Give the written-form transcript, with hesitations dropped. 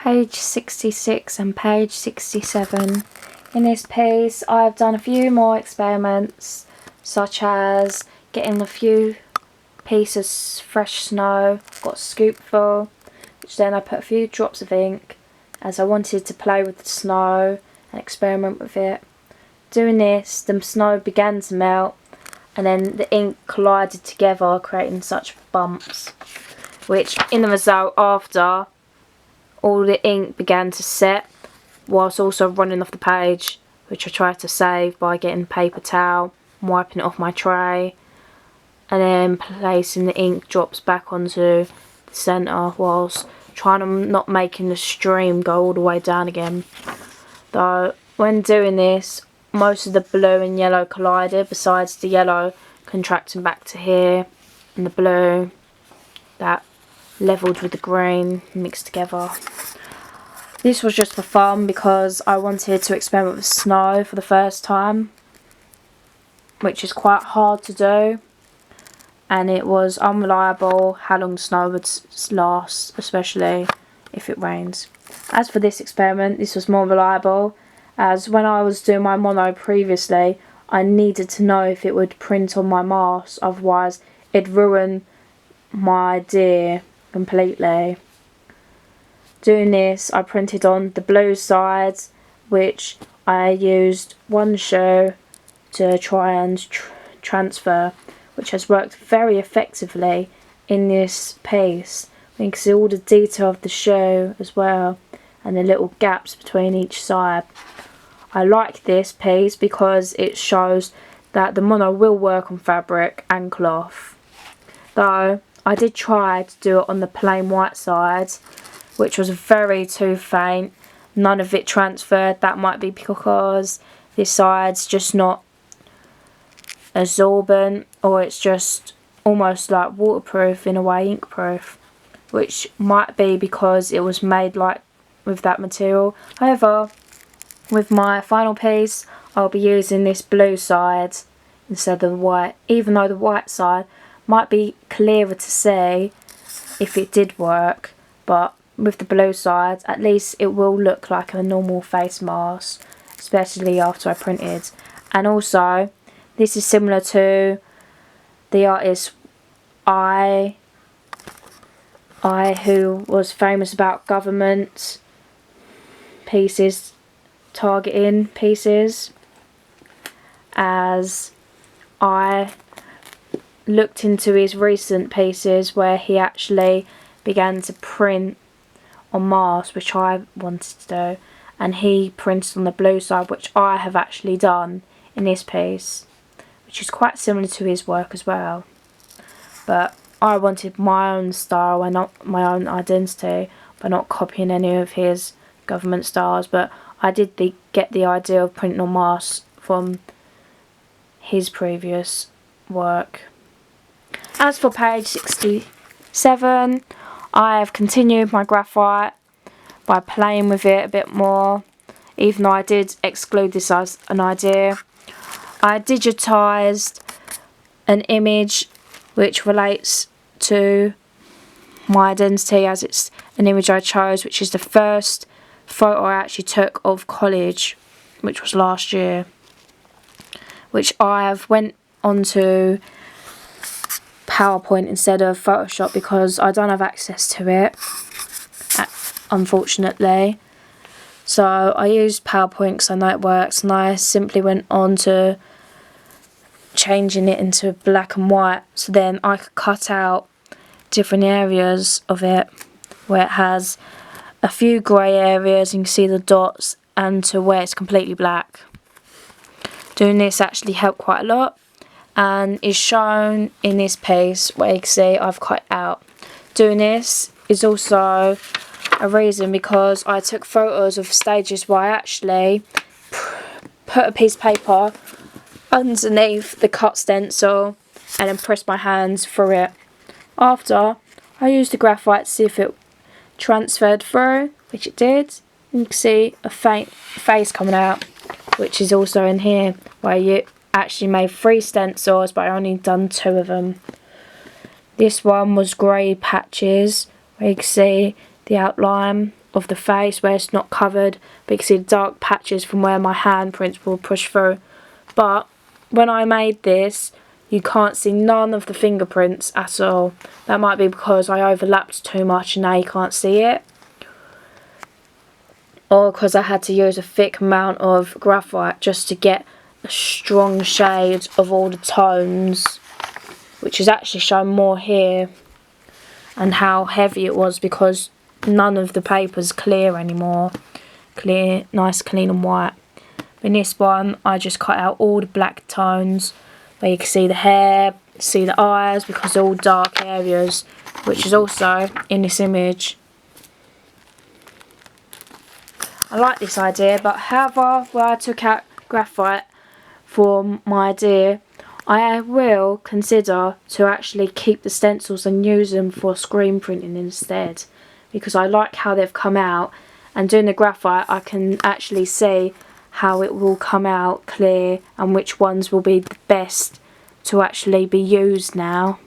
page 66 and page 67. In this piece I've done a few more experiments, such as getting a few pieces of fresh snow, got a scoopful, which then I put a few drops of ink as I wanted to play with the snow and experiment with it. Doing this, the snow began to melt and then the ink collided together, creating such bumps, which in the result, after all the ink began to set whilst also running off the page, which I tried to save by getting paper towel, wiping it off my tray and then placing the ink drops back onto the centre whilst trying to not making the stream go all the way down again. Though when doing this, most of the blue and yellow collided, besides the yellow contracting back to here and the blue that levelled with the green mixed together. This was just for fun because I wanted to experiment with snow for the first time, which is quite hard to do, and it was unreliable how long the snow would last, especially if it rains. As for this experiment, this was more reliable, as when I was doing my mono previously, I needed to know if it would print on my mask, otherwise it'd ruin my idea completely. Doing this, I printed on the blue sides, which I used one shoe to try and transfer, which has worked very effectively in this piece. You can see all the detail of the shoe as well and the little gaps between each side. I like this piece because it shows that the mono will work on fabric and cloth. Though I did try to do it on the plain white side, which was very too faint. None of it transferred. That might be because this side's just not absorbent, or it's just almost like waterproof in a way, ink proof, which might be because it was made like with that material. However, with my final piece I'll be using this blue side instead of the white, even though the white side might be clearer to see if it did work, but with the blue side at least it will look like a normal face mask, especially after I printed. And also this is similar to the artist I who was famous about government pieces, targeting pieces, as I looked into his recent pieces where he actually began to print on masks, which I wanted to do, and he printed on the blue side, which I have actually done in this piece, which is quite similar to his work as well. But I wanted my own style and not my own identity by not copying any of his government styles, but I did get the idea of printing on masks from his previous work. As for page 67, I have continued my graphite by playing with it a bit more, even though I did exclude this as an idea. I digitised an image which relates to my identity, as it's an image I chose, which is the first photo I actually took of college, which was last year, which I have went onto PowerPoint instead of Photoshop because I don't have access to it, unfortunately. So I used PowerPoint because I know it works, and I simply went on to changing it into black and white, so then I could cut out different areas of it where it has a few grey areas, you can see the dots, and to where it's completely black. Doing this actually helped quite a lot, and is shown in this piece where you can see I've cut out. Doing this is also a reason because I took photos of stages where I actually put a piece of paper underneath the cut stencil and then pressed my hands through it. After, I used the graphite to see if it transferred through, which it did. You can see a faint face coming out, which is also in here, where you actually made 3 stencils but I only done 2 of them. This one was grey patches where you can see the outline, of the face where it's not covered, but you can see the dark patches from where my handprints will push through. But when I made this, you can't see none of the fingerprints at all. That might be because I overlapped too much and now you can't see it, or because I had to use a thick amount of graphite just to get a strong shade of all the tones, which is actually shown more here, and how heavy it was because none of the paper's clear anymore. Clear, nice, clean and white. In this one, I just cut out all the black tones where you can see the hair, see the eyes, because they're all dark areas, which is also in this image. I like this idea, but however, where I took out graphite for my idea, I will consider to actually keep the stencils and use them for screen printing instead, because I like how they've come out, and doing the graphite I can actually see how it will come out clear and which ones will be the best to actually be used now.